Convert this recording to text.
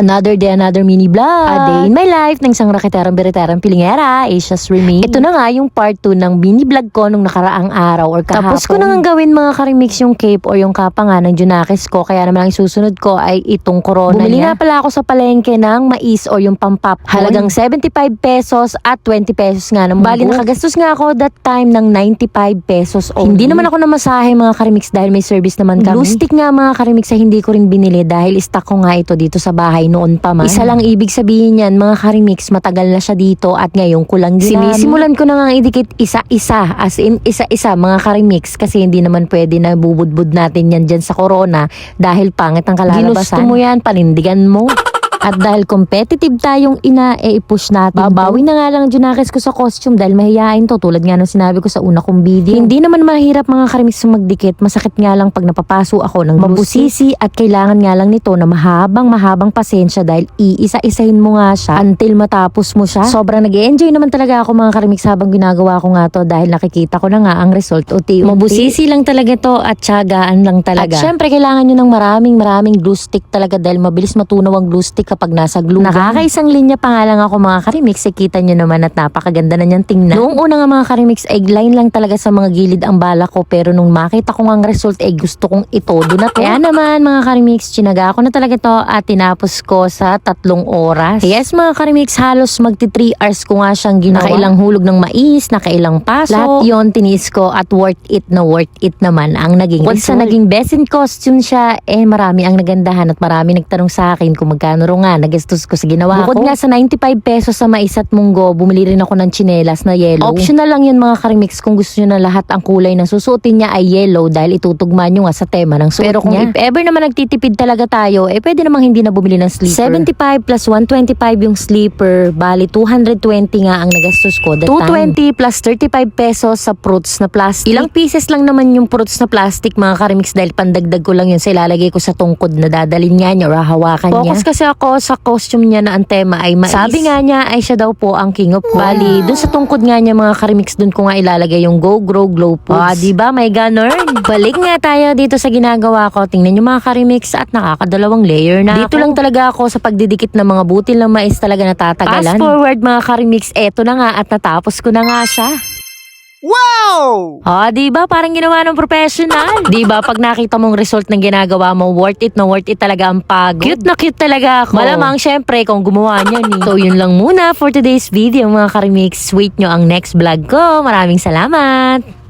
Another day, another mini vlog. A day in my life ng isang rakiterang-beriterang pilingera, Asia's Remain. Ito na nga yung part 2 ng mini vlog ko nung nakaraang araw or kahapon. Tapos ko na nga gawin mga karimix yung cape or yung kapa nga ng Junakis ko. Kaya naman ang susunod ko ay itong corona Bumili niya. Nga pala ako sa palengke ng mais or yung pampap. Halagang 75 pesos at 20 pesos nga ng Bali, nakagastos nga ako that time ng 95 pesos only. Hindi naman ako namasahe mga karimix dahil may service naman kami. Glue stick nga mga karimix ay hindi ko rin binili dahil stock ko nga ito dito sa bahay noon pa man. Isa lang ibig sabihin yan mga karimix, matagal na siya dito at ngayon ko lang ginamit. Sinisimulan ko na nga idikit isa-isa, as in isa-isa mga karimix, kasi hindi naman pwede na bubudbud natin yan dyan sa corona dahil pangit ang kalalabasan. Ginusto mo yan, panindigan mo. At dahil competitive tayong i-push natin. Babawi na nga lang Junakis ko sa costume dahil mahihain to, tulad nga nung sinabi ko sa una kong video. Hindi naman mahirap mga karimix magdikit, masakit nga lang pag napapaso ako ng mabusisi at kailangan nga lang nito na mahabang pasensya dahil iisa-isahin mo nga siya until matapos mo siya. Sobrang nag-enjoy naman talaga ako mga karimix habang ginagawa ko nga to dahil nakikita ko na nga ang result. Mabusisi lang talaga to at tiyagaan lang talaga. At syempre kailangan nyo ng maraming glue stick talaga dahil mabilis matunaw ang glue stick kapag nasa glue. Nakakaisang linya pa nga lang ako mga karimix, kita nyo naman at napakaganda na niyang tingnan. Noong una nga mga karimix, line lang talaga sa mga gilid ang bala ko, pero nung makita ko nga ang result gusto kong itodo na to. Kaya naman mga karimix, tsinaga ko na talaga to at tinapos ko sa 3 oras. Yes mga karimix, halos magti 3 hours ko nga siyang ginawa. Nakailang hulog ng mais, nakailang paso. Lahat yon tinis ko at worth it naman ang naging result. Once na naging best in costume siya, marami ang nagandahan at marami nagtanong sa akin kung magkano nga nagastos ko sa ginawa ko. Bukod nga sa 95 pesos sa mais at munggo, bumili rin ako ng tsinelas na yellow. Optional lang yun mga karimix kung gusto nyo na lahat ang kulay na susuotin niya ay yellow dahil itutugma nyo nga sa tema ng suot niya. Pero kung if ever naman nagtitipid talaga tayo, pwede namang hindi na bumili ng sleeper. 75 plus 125 yung sleeper, bali 220 nga ang nagastos ko that 220 plus 35 pesos sa fruits na plastic. Ilang pieces lang naman yung fruits na plastic mga karimix dahil pandagdag ko lang yun sa ilalagay ko sa tungkod na dadalhin niya or hahawakan niya. Focus kasi ako sa costume niya na ang tema ay mais. Sabi nga niya ay siya daw po ang king of bali. Dun sa tungkod nga niya mga karimix, dun ko nga ilalagay yung Go Grow Glow Foods. Diba? May ganon. Balik nga tayo dito sa ginagawa ko. Tingnan nyo mga karimix at nakakadalawang layer na dito lang talaga ako sa pagdidikit ng mga butil ng mais talaga natatagalan. Fast forward mga karimix, eto na nga at natapos ko na nga siya. Wow! Diba? Parang ginawa ng professional. Diba? Pag nakita mong result ng ginagawa mo, worth it talaga ang pagod. Cute na cute talaga ako. Malamang syempre kung gumawa niyan So yun lang muna for today's video mga karimix. Wait nyo ang next vlog ko. Maraming salamat!